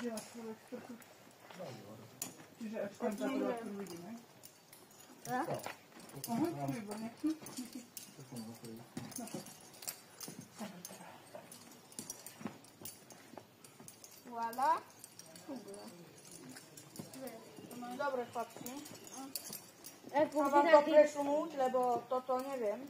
Čiže až temperatúru vidíme. Tak? Výborne. Voilà. To majú dobre chlapci. Ako Mám vám to presunúť, lebo toto neviem.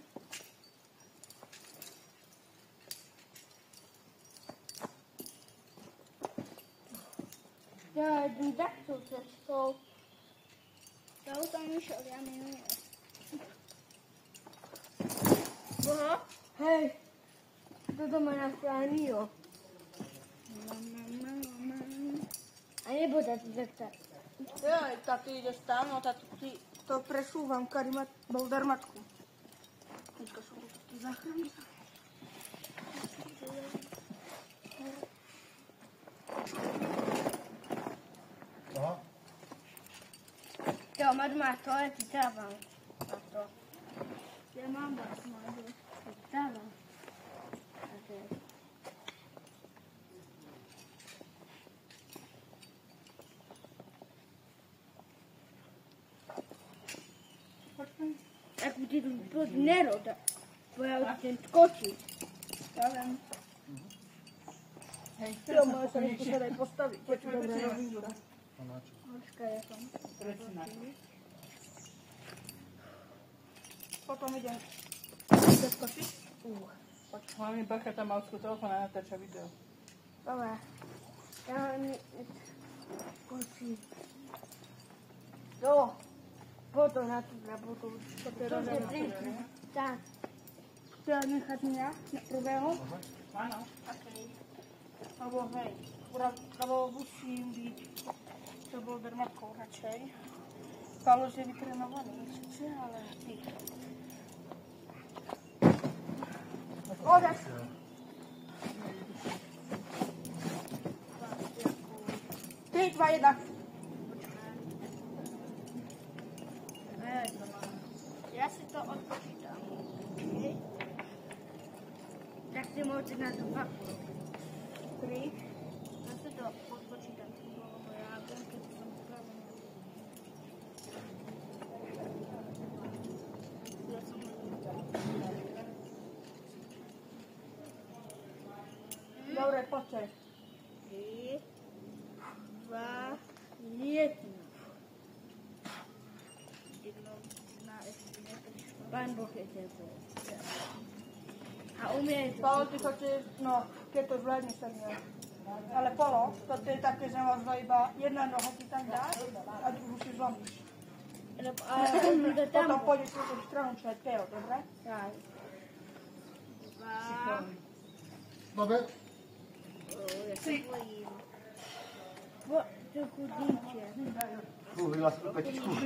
Ja idem takto cestou. To tam išiel, ja milujem. Aha. Hej. Toto má na Mio. A nebude to takto. Jaj, tak ty ideš tam, no tak ty to presúvam, Karimat, Boulder matku. Počka, som tu zachránil. Aha. Jo, má to, ja ti dávam. A to. Ja mám vás, máš. Dávam. Ako ti tu pod neroda, bo ja už chcem skočiť. Ja viem. Hej, Jo, môže sa mi posledaj postaviť. Počuť, dobre. Počkaj, ja som. Potom idem zaskočiť. Hlavne bacha tam má odskú telefón a natáča video. Dobre. Ja mám skočiť. Jo. Potom na tú robotu. To je rozhodné. Tak. Chcela nechať mňa na prvého? Áno. Alebo hej, lebo musím byť to Boulder matkou radšej. Palos je vytrenovaný, sice, ale ty. Odeš! 3, 2, 1. Ja si to odpočítam. Okay. Tak si môžete na to 2. 3. Ja si to odpočítam. Lebo ja viem, keď som spravená. Dobre, poďte. 3, 2, 1. Pán Boh je tento. A umie to. Polo, ty chceš, no, keď to zvládne sa nie. Ale Polo, toto je také, že možno iba jedna noha ti tam dáš a druhú si zlomíš. A on ide tam. Potom pôjdeš na tú stranu, čo je Teo, dobre? Tak. 2. Dobre. Ja sa bojím. To chudíte. Vyhla si petičku.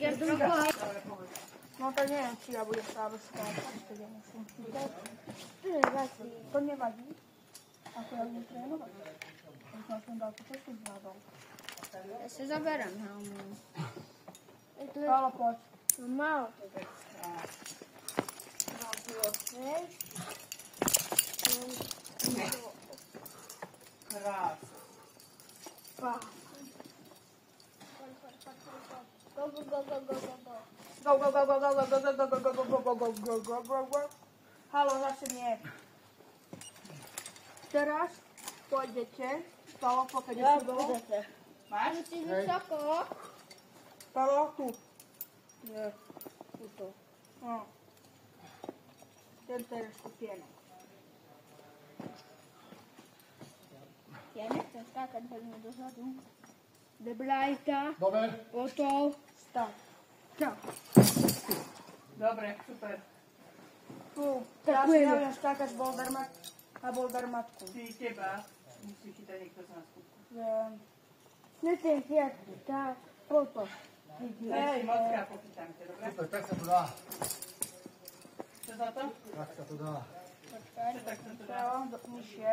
Ja druhá. No to neviem, či ja budem práve skáčať, keď ja musím. To nevadí. To nevadí, ako ja budem trénovať. Ja som dal to čo zvládol. Ja sa zaberám helmu. Palo, poď. No málo to tak. Mám tu 6. Krásne. Go, go, go, go, go, go, go. Go, go, go, go, go, go, go, go, go, go, go, go, go, go, go, go, go, go. Halo, zase nie. Teraz pôjdete. Palo, pokiaľ Ja si bol. budete. Máš? Musíš vysoko. Palo, tu. Nie, tuto. No. Tento je skupienok. Ja nechcem skákať, poďme dozadu. Deblajka. Dobre. Potom. Stav. Tak. Dobre, super. Tu. Ja si neviem skákať a Boulder matku. Ty teba musí chytať niekto z nás. Nechcem ja tak. Potom. Hej, mocka pochytám te, dobre? Super, tak sa to dá. Čo za to? Tak sa to dá. Počkaj. Tak sa to dá. Teo, nižšie.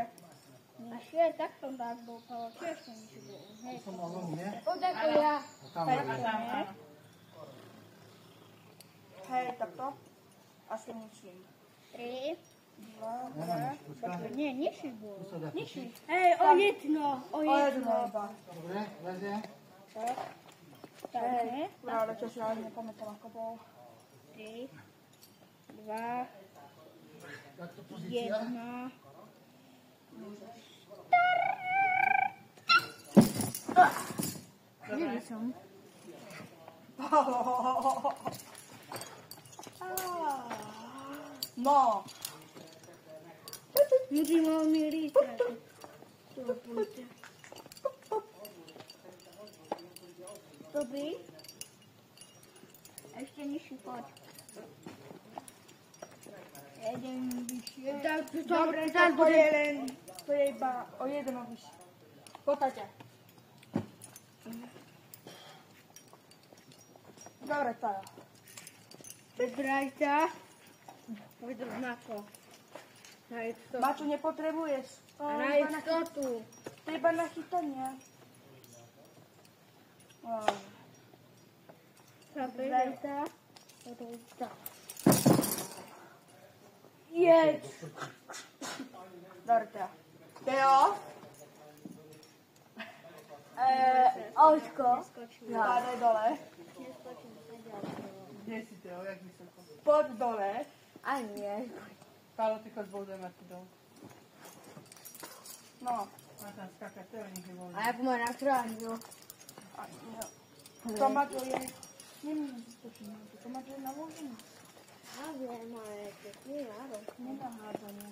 A šie tak som tak bol, ale tiež som nič bol. Hej. Som mal veľmi, nie? Odako ja. A tam Hej, je. Tam, áno. Hej, takto. Asi musím. 3, Nemáš, počkaj. Nie, nižší bol. Tu sa dá Nižší. točiť. Hej, o jedno. O jedno iba. Dobre, lezie. Tak. Tak, ne? Ale čo si ale nepamätám, ako bol. 3, 2, Takto pozícia. 1. Kde som? No. Musím ho mi lítrať. To pôjde. Dobrý? Ešte nižší, poď. Jeden vyššie. Dobre, tak to je len, to je iba o jedno vyššie. Poďte. Dobre, to je. Vybraj sa. Vybraj na to. Na istotu. Maču, nepotrebuješ. Na istotu. To je iba na chytanie. Vybraj sa. Toto je to. Jeď. Dobre, Teo. Teo? Očko. Pádaj dole. Kde si Teo, jak vysoko? Poď dole. A nie. Pálo, ty chod bol dojma tu dol. No. Má tam skákať, Teo nech je voľný. A jak ma nakrážu. To Mačo je... To Mačo je naložené. A viem, ale to nie je áro. Nemá hádzanie.